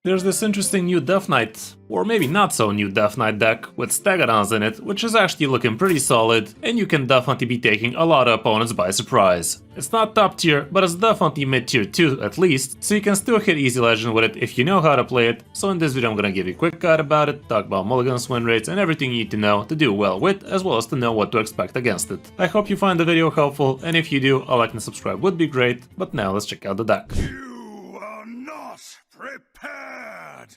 There's this interesting new Death Knight, or maybe not so new Death Knight deck, with Stegodons in it, which is actually looking pretty solid, and you can definitely be taking a lot of opponents by surprise. It's not top tier, but it's definitely mid tier 2 at least, so you can still hit easy legend with it if you know how to play it. So in this video I'm gonna give you a quick guide about it, talk about mulligans, win rates, and everything you need to know to do well with, as well as to know what to expect against it. I hope you find the video helpful, and if you do, a like and subscribe would be great, but now let's check out the deck. You are not prepared!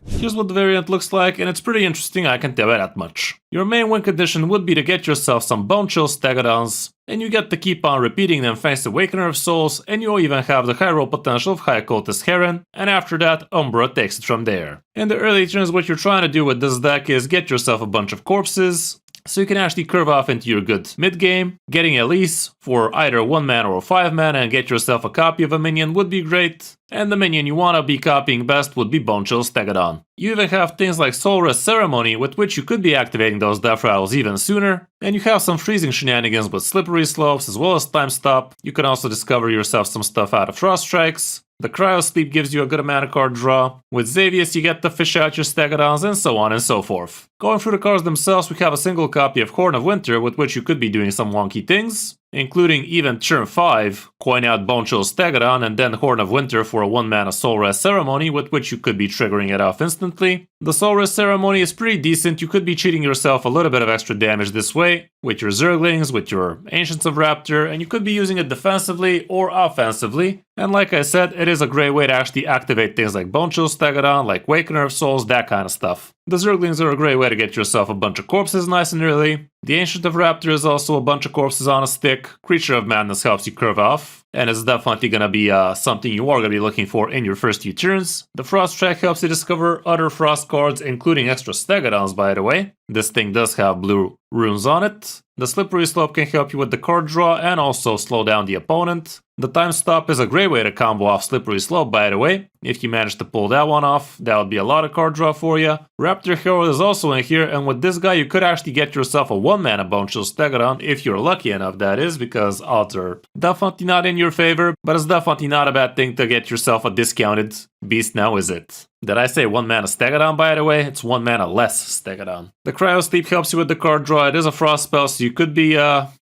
Here's what the variant looks like, and it's pretty interesting, I can tell you that much. Your main win condition would be to get yourself some Bone Chill Stegodons, and you get to keep on repeating them thanks to Awakener of Souls, and you even have the high roll potential of High Cultist Heron, and after that, Umbra takes it from there. In the early turns, what you're trying to do with this deck is get yourself a bunch of corpses, so you can actually curve off into your good mid-game. Getting Elise for either 1 mana or 5 mana and get yourself a copy of a minion would be great, and the minion you want to be copying best would be Bone Chill Stegodon. You even have things like Soul Rest Ceremony, with which you could be activating those death rattles even sooner, and you have some freezing shenanigans with Slippery Slopes as well as Time Stop. You can also discover yourself some stuff out of Frost Strikes. The Cryo Sleep gives you a good amount of card draw. With Xavius you get to fish out your Stegodons, and so on and so forth. Going through the cards themselves, we have a single copy of Horn of Winter, with which you could be doing some wonky things, including even turn 5, coin out Bone Chill Stegodon and then Horn of Winter for a 1 mana Soul Rest Ceremony, with which you could be triggering it off instantly. The Soul Rest Ceremony is pretty decent, you could be cheating yourself a little bit of extra damage this way, with your Zerglings, with your Ancients of Raptor, and you could be using it defensively or offensively. And like I said, it is a great way to actually activate things like Bone Chill Stegodon, like Awakener of Souls, that kind of stuff. The Zerglings are a great way to get yourself a bunch of corpses nice and early. The Ancient of Raptor is also a bunch of corpses on a stick. Creature of Madness helps you curve off, and it's definitely gonna be something you are gonna be looking for in your first few turns. The Frost Track helps you discover other Frost cards, including extra Stegodons, by the way. This thing does have blue runes on it. The Slippery Slope can help you with the card draw and also slow down the opponent. The Time Stop is a great way to combo off Slippery Slope, by the way. If you manage to pull that one off, that would be a lot of card draw for you. Raptor Herald is also in here, and with this guy you could actually get yourself a 1 mana Bone Chill Stegodon, if you're lucky enough, that is, because odds are definitely not in your favor, but it's definitely not a bad thing to get yourself a discounted beast now, is it? Did I say 1 mana Stegodon, by the way? It's 1 mana less Stegodon. The Cryo Sleep helps you with the card draw. It is a Frost spell, so you could be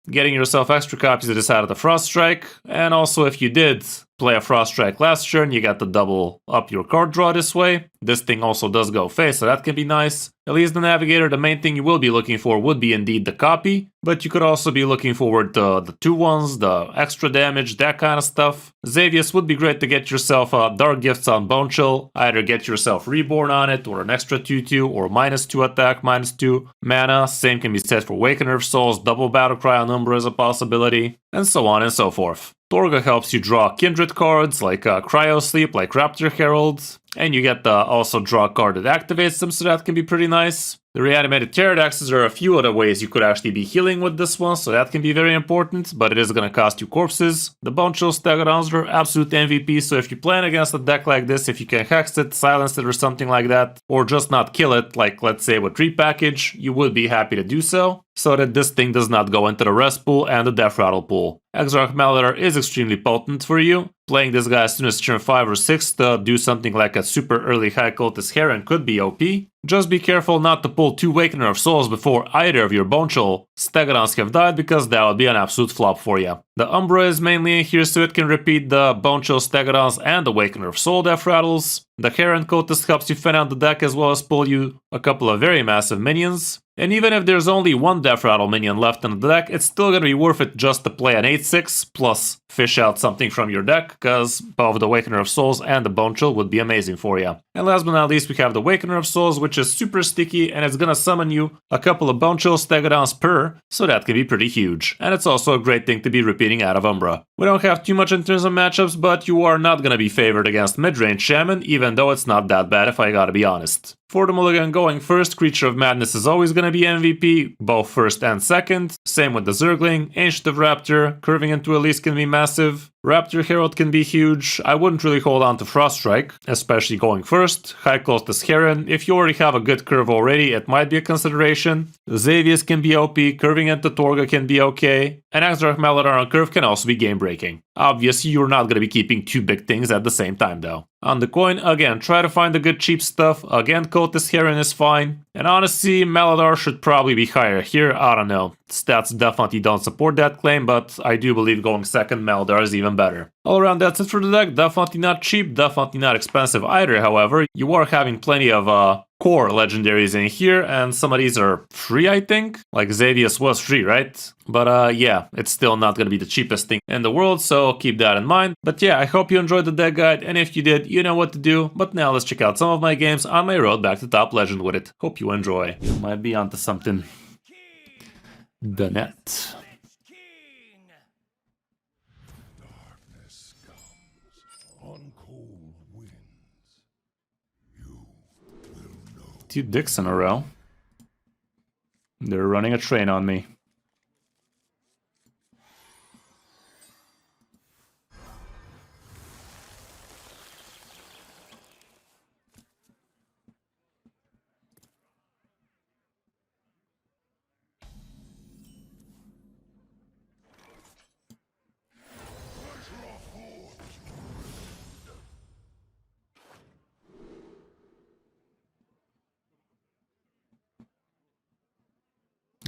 getting yourself extra copies of this out of the Frost Strike. And also, if you did play a Frost Strike last turn, you got to double up your card draw this way. This thing also does go face, so that can be nice. At least the Navigator, the main thing you will be looking for would be indeed the copy, but you could also be looking forward to the 2/1s, the extra damage, that kind of stuff. Xavius would be great to get yourself Dark Gifts on Bone Chill, either get yourself Reborn on it, or an extra 2/2, or -2 attack, -2 mana. Same can be said for Awakener of Souls, double Battle Cry on Umbra is a possibility, and so on and so forth. Torga helps you draw Kindred cards, like Cryo Sleep, like Raptor Herald, and you get to also draw a card that activates them, so that can be pretty nice. The Reanimated Pterodaxes are a few other ways you could actually be healing with this one, so that can be very important, but it is going to cost you corpses. The Bone Chill Stegodons are absolute MVP, so if you're playing against a deck like this, if you can hex it, silence it or something like that, or just not kill it, like let's say with Repackage, you would be happy to do so that this thing does not go into the rest pool and the death rattle pool. Exarch Malleter is extremely potent for you. Playing this guy as soon as turn 5 or 6 to do something like a super early High Cultist Heron could be OP. Just be careful not to pull 2 Awakener of Souls before either of your Bone Chill Stegodons have died, because that would be an absolute flop for you. The Umbra is mainly in here so it can repeat the Bone Chill Stegodons and the Awakener of Soul death rattles. The Heron Cultist helps you thin out the deck as well as pull you a couple of very massive minions. And even if there's only 1 Death Rattle minion left in the deck, it's still gonna be worth it just to play an 8/6 plus fish out something from your deck, because both the Awakener of Souls and the Bone Chill would be amazing for you. And last but not least, we have the Awakener of Souls, which is super sticky, and it's gonna summon you a couple of Bone Chill Stegodons per, so that can be pretty huge. And it's also a great thing to be repeating out of Umbra. We don't have too much in terms of matchups, but you are not gonna be favored against mid-range Shaman, even though it's not that bad if I gotta be honest. For the mulligan going first, Creature of Madness is always going to be MVP, both first and second. Same with the Zergling, Ancient of Raptor, curving into Elise can be massive. Raptor Herald can be huge. I wouldn't really hold on to Frost Strike, especially going first. High Cultist Heron, if you already have a good curve already, it might be a consideration. Xavius can be OP, curving into Torga can be okay, and Exarch Malleter on curve can also be game breaking. Obviously, you're not going to be keeping 2 big things at the same time though. On the coin, again, try to find the good cheap stuff. Again, Cultist Heron is fine. And honestly, Maladar should probably be higher here. I don't know. Stats definitely don't support that claim, but I do believe going second, Maladar is even better. All around, that's it for the deck. Definitely not cheap, definitely not expensive either, however. You are having plenty of core legendaries in here, and some of these are free, I think. Like Xavius was free, right? But yeah, it's still not gonna be the cheapest thing in the world, so keep that in mind. But yeah, I hope you enjoyed the deck guide, and if you did, you know what to do. But now let's check out some of my games on my road back to top legend with it. Hope you enjoy. You might be onto something. The net. Two dicks in a row. They're running a train on me.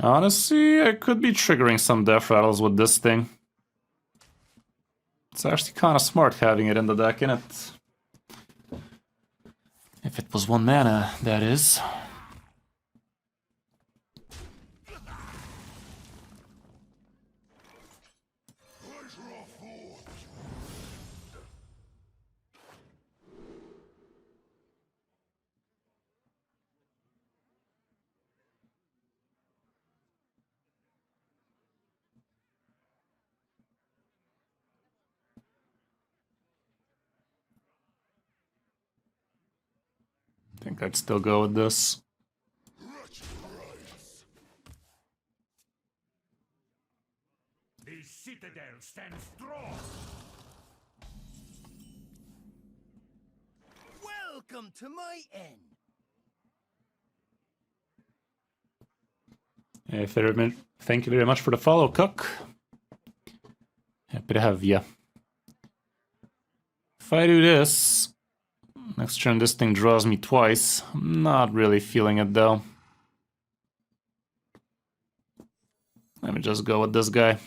Honestly, I could be triggering some death rattles with this thing. It's actually kind of smart having it in the deck, innit? If it was 1 mana, that is. I think I'd still go with this. The citadel stands strong. Welcome to my end. Thank you very much for the follow, Cook. Happy to have ya. If I do this, next turn this thing draws me twice. I'm not really feeling it though. Let me just go with this guy.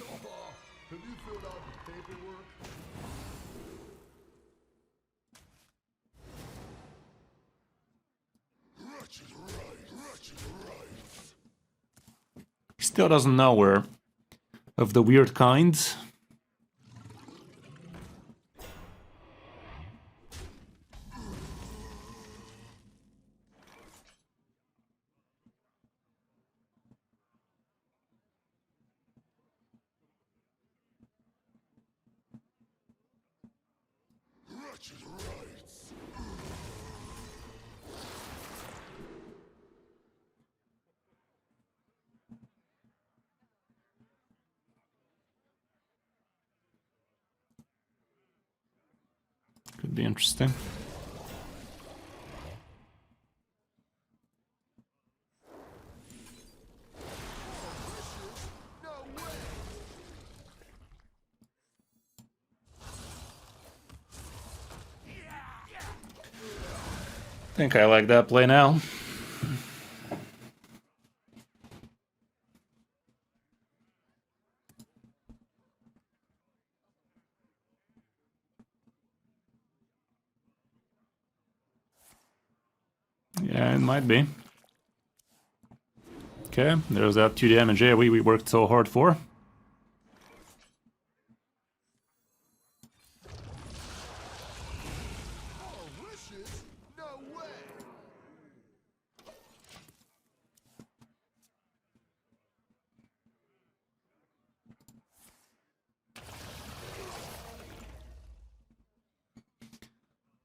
He still doesn't know we're of the weird kind. Could be interesting. I think I like that play now. Yeah, it might be. Okay, there's that 2 damage AoE we worked so hard for.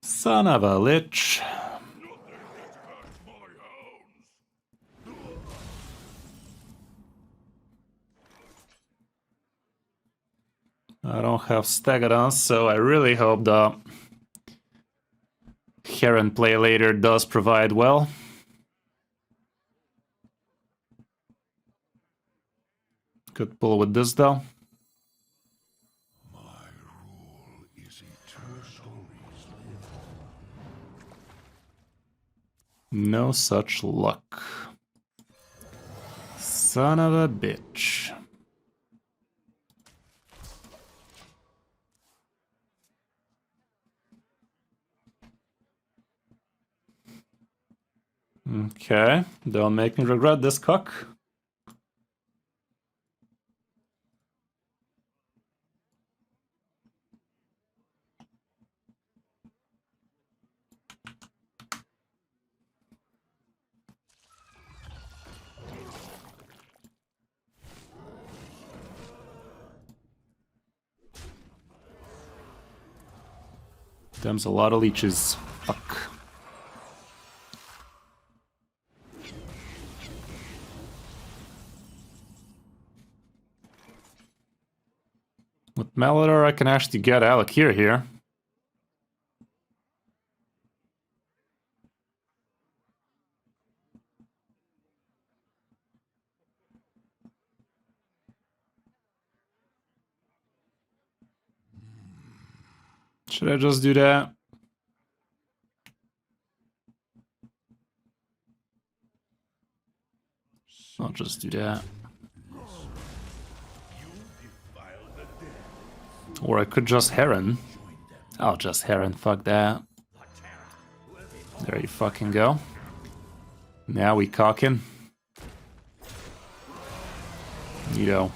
Son of a lich. I don't have Stegodon, so I really hope the Heron play later does provide well. Could pull with this though. My rule is eternal. No such luck. Son of a bitch. Okay, don't make me regret this cock. Them's a lot of leeches. Fuck. With Malador, I can actually get Alakir here. Should I just do that? I'll just do that. Or I could just Heron. I'll just Heron, fuck that. There you fucking go. Now we cocking. Neato.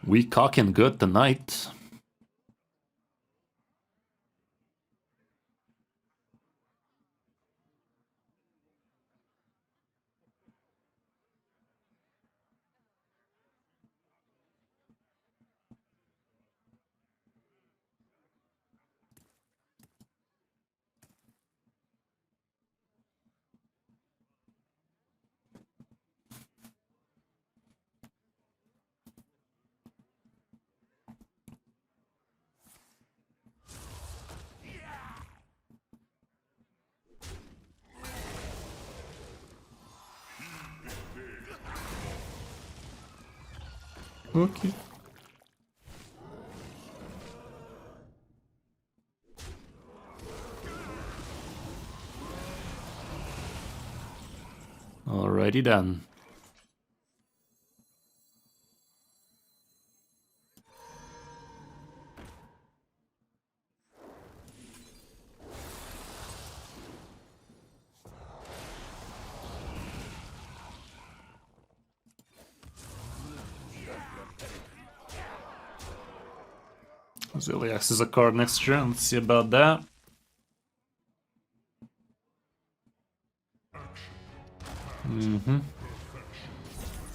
We cocking good tonight. Okay. Alrighty then. Ziliax is a card next turn. Let's see about that.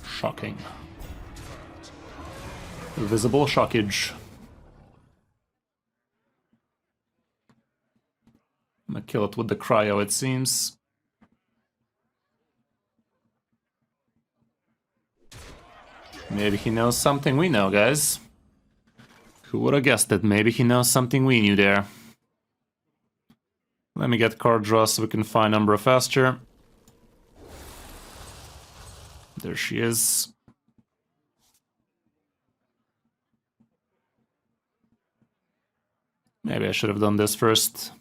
Shocking. Visible shockage. I'm gonna kill it with the cryo, it seems. Maybe he knows something we know, guys. Who would have guessed it? Maybe he knows something we knew there. Let me get card draw so we can find Umbra faster. There she is. Maybe I should have done this first.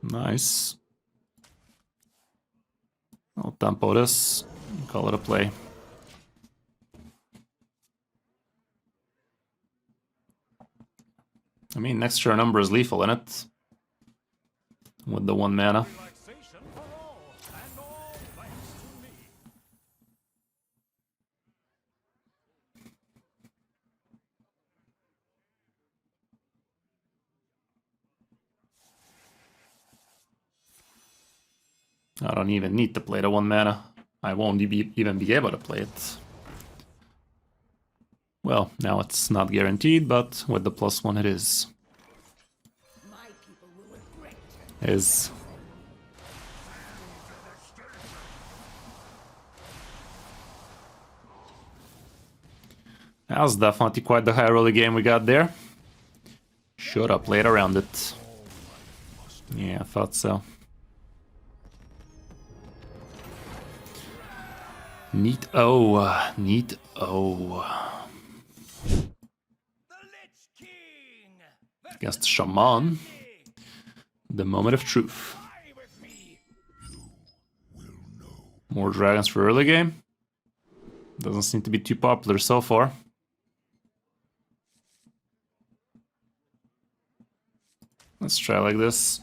Nice. I'll tempo this, call it a play. I mean, next turn Umbra is lethal in it. With the 1 mana. I don't even need to play the 1 mana. I won't even be able to play it. Well, now it's not guaranteed, but with the +1 it is. Is. That was definitely quite the high roller game we got there. Should have played around it. Yeah, I thought so. Neat O, neat O. Against Shaman. The moment of truth. More dragons for early game. Doesn't seem to be too popular so far. Let's try like this.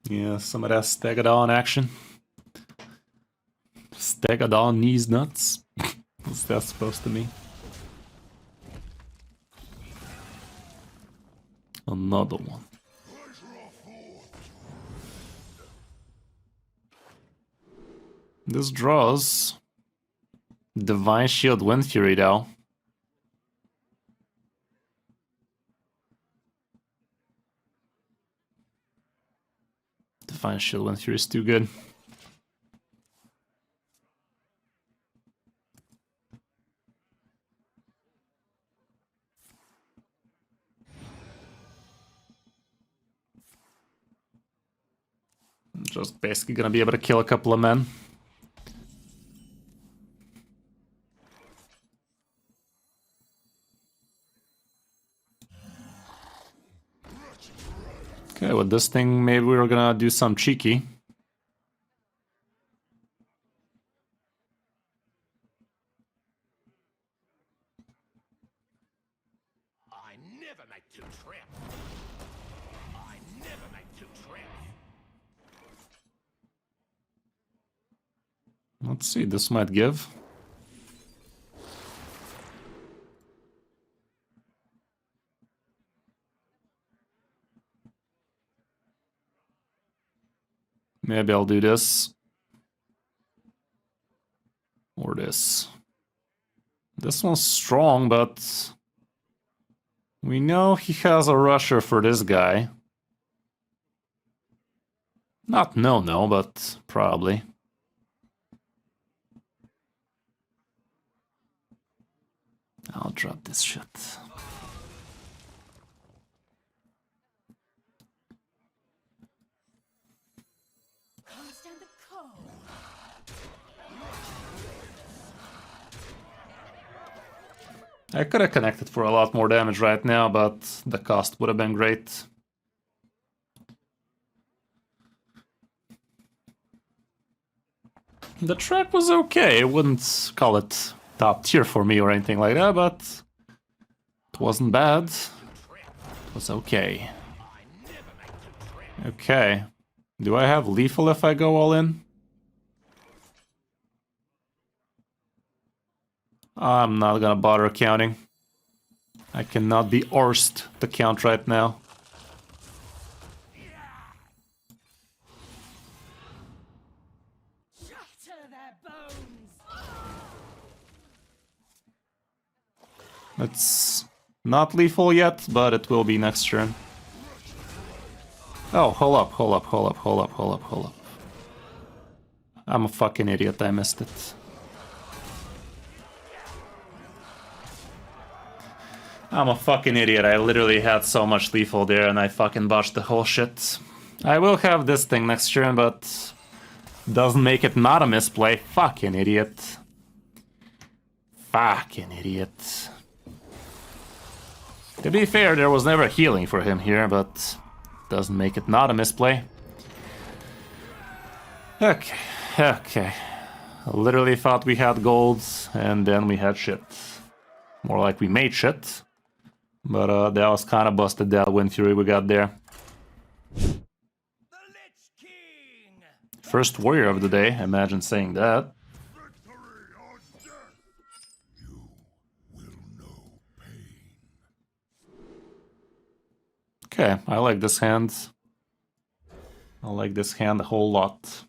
Yeah, some of that Stegodon action. Stegodon knees nuts. What's that supposed to mean? Another one. This draws Divine Shield Wind Fury though. Divine Shield Wind Fury is too good. Just basically gonna be able to kill a couple of men. Okay, with this thing, maybe we're gonna do some cheeky. I never make two traps. I never make two traps. Let's see, this might give. Maybe I'll do this. Or this. This one's strong, but we know he has a rusher for this guy. Not no, but probably. I'll drop this shit. I could have connected for a lot more damage right now, but the cost would have been great. The track was okay. I wouldn't call it top tier for me or anything like that, but it wasn't bad. It was okay. Okay. Do I have lethal if I go all in? I'm not gonna bother counting. I cannot be arsed to count right now. It's not lethal yet, but it will be next turn. Oh, hold up. I'm a fucking idiot, I missed it. I'm a fucking idiot, I literally had so much lethal there and I fucking botched the whole shit. I will have this thing next turn, but doesn't make it not a misplay. Fucking idiot. Fucking idiot. To be fair, there was never healing for him here, but doesn't make it not a misplay. Okay. I literally thought we had golds, and then we had shit. More like we made shit. But that was kind of busted, that Wind Fury we got there. First warrior of the day, imagine saying that. Okay, I like this hand. I like this hand a whole lot.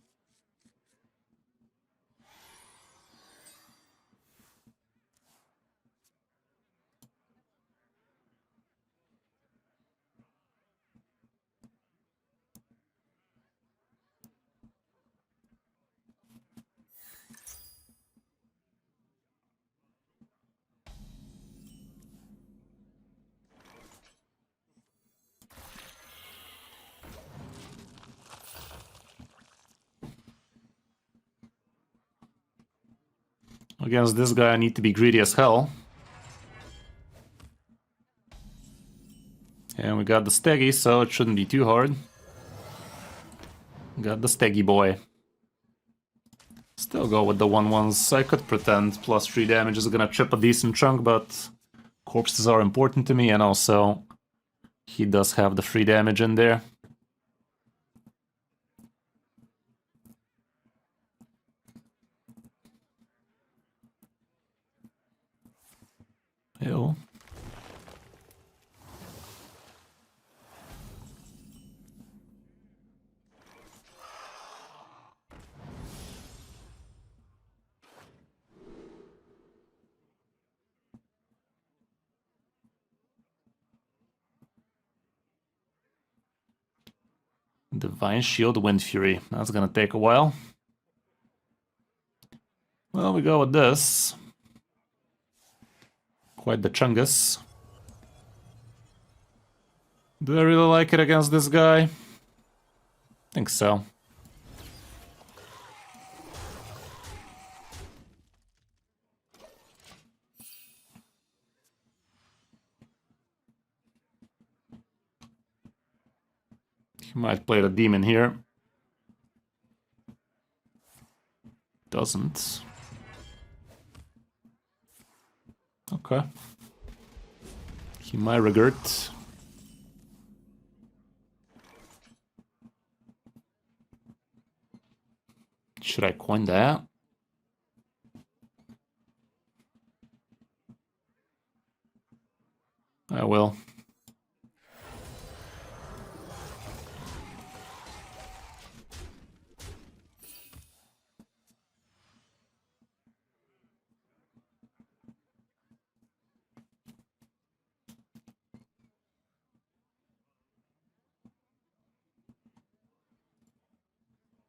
Against this guy, I need to be greedy as hell. And we got the Steggy, so it shouldn't be too hard. Got the Steggy boy. Still go with the 1/1s. I could pretend +3 damage is gonna chip a decent chunk, but corpses are important to me, and also he does have the free damage in there. Ew. Divine Shield, Wind Fury. That's gonna take a while. Well, we go with this. Quite the chungus. Do I really like it against this guy? Think so. He might play the demon here. Doesn't. Okay. He might regret. Should I coin that? I will.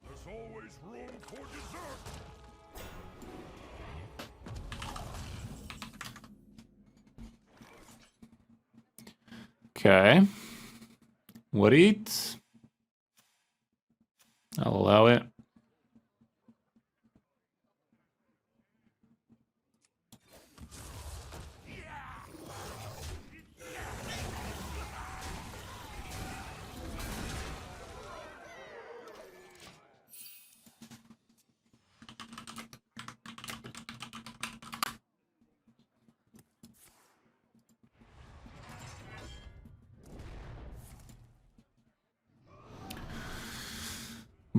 There's always room for dessert. Okay. What eat? I'll allow it.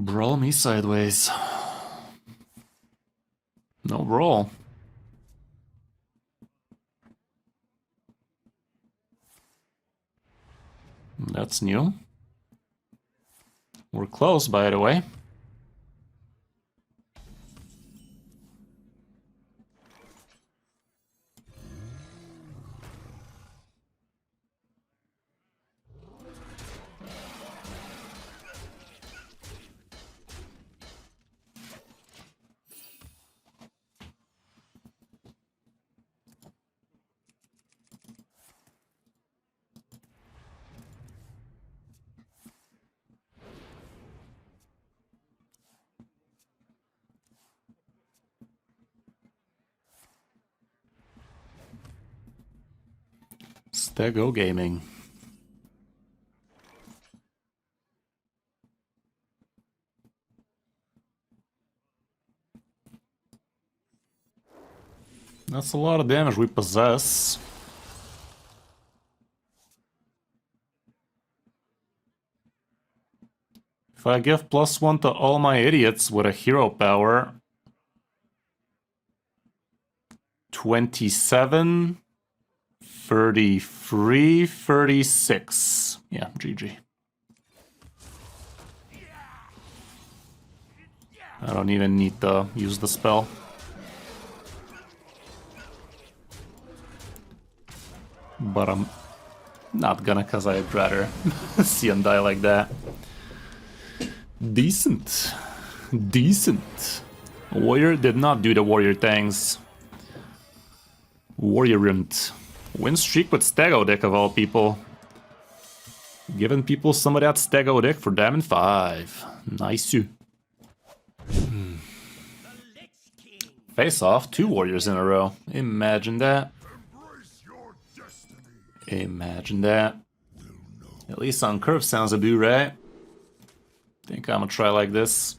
Brawl me sideways. No brawl. That's new. We're close, by the way. Stego Gaming. That's a lot of damage we possess. If I give +1 to all my idiots with a hero power... 27... 33, 36. Yeah, GG. I don't even need to use the spell. But I'm not gonna, cause I'd rather see him die like that. Decent. Decent. Warrior did not do the warrior things. Warriorant. Win streak with Stego deck of all people. Giving people some of that Stego deck for Diamond 5. Nice. Face off, 2 warriors in a row. Imagine that. Imagine that. At least on curve sounds a boo, right? Think I'm gonna try like this.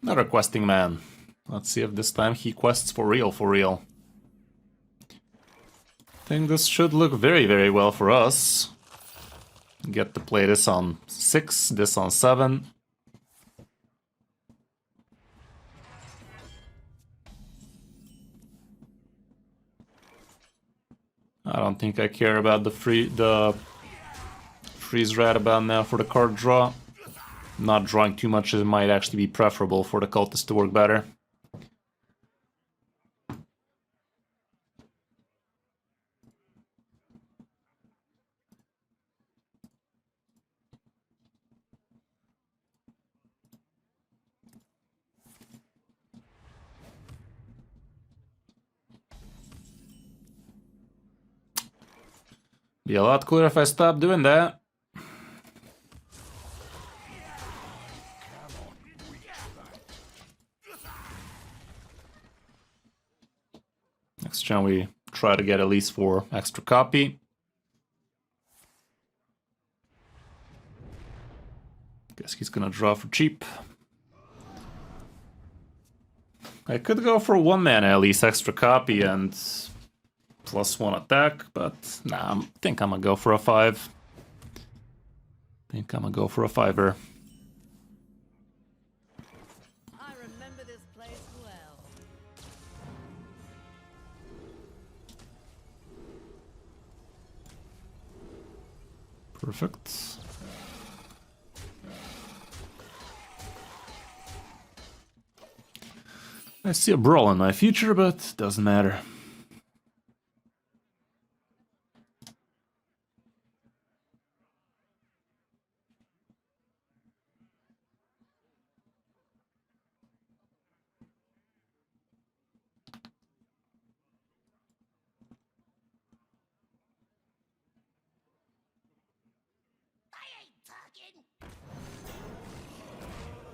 Another questing man. Let's see if this time he quests for real, for real. Think this should look very, very well for us. Get to play this on 6, this on 7. I don't think I care about the freeze right about now for the card draw. Not drawing too much, it might actually be preferable for the cultist to work better. Be a lot cooler if I stopped doing that. Next turn we try to get at least 4 extra copy. Guess he's gonna draw for cheap. I could go for 1 mana at least extra copy and +1 attack, but nah, I think I'm gonna go for a 5. Think I'm gonna go for a 5er. I remember this place well. Perfect. I see a brawl in my future, but doesn't matter.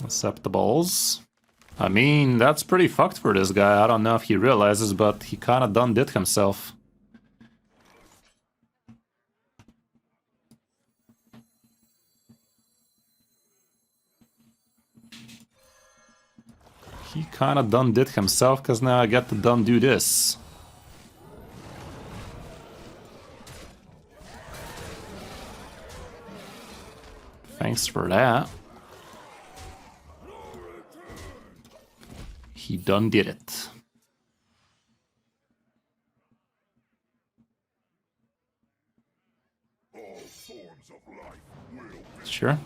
Acceptables. I mean, that's pretty fucked for this guy. I don't know if he realizes, but he kinda done did himself. He kinda done did himself, cause now I get to done do this. Thanks for that. He done did it. Sure.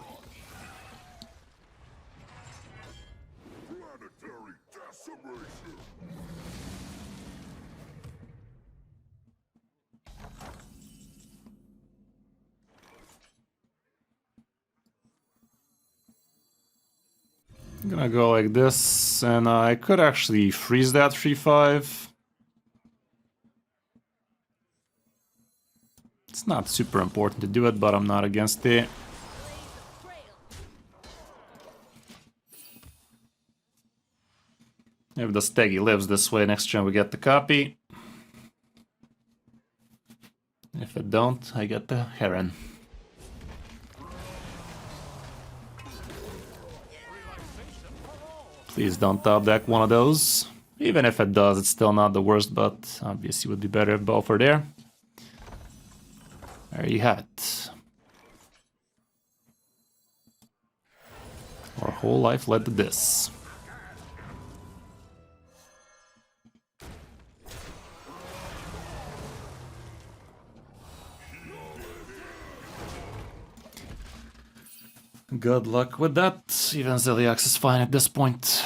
I'm gonna go like this, and I could actually freeze that 3-5. It's not super important to do it, but I'm not against it. If the Steggy lives this way, next turn we get the copy. If it don't, I get the Heron. Please don't top deck one of those. Even if it does, it's still not the worst, but obviously would be better if both are there. There you have it. Our whole life led to this. Good luck with that. Even Ziliax is fine at this point.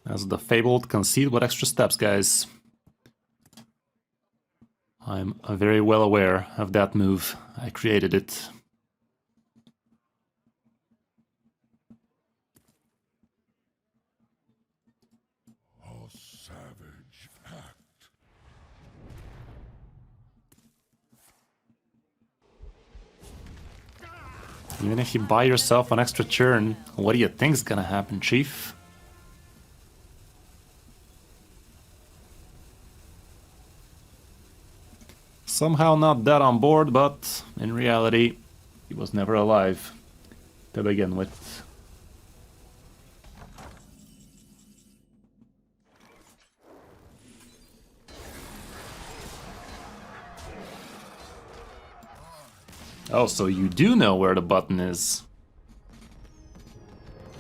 As the fabled concede with extra steps, guys. I'm very well aware of that move. I created it. A savage act. Even if you buy yourself an extra turn, what do you think's gonna happen, Chief? Somehow not that on board, but in reality, he was never alive to begin with. Oh, so you do know where the button is.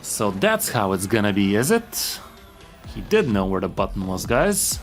So that's how it's gonna be, is it? He did know where the button was, guys.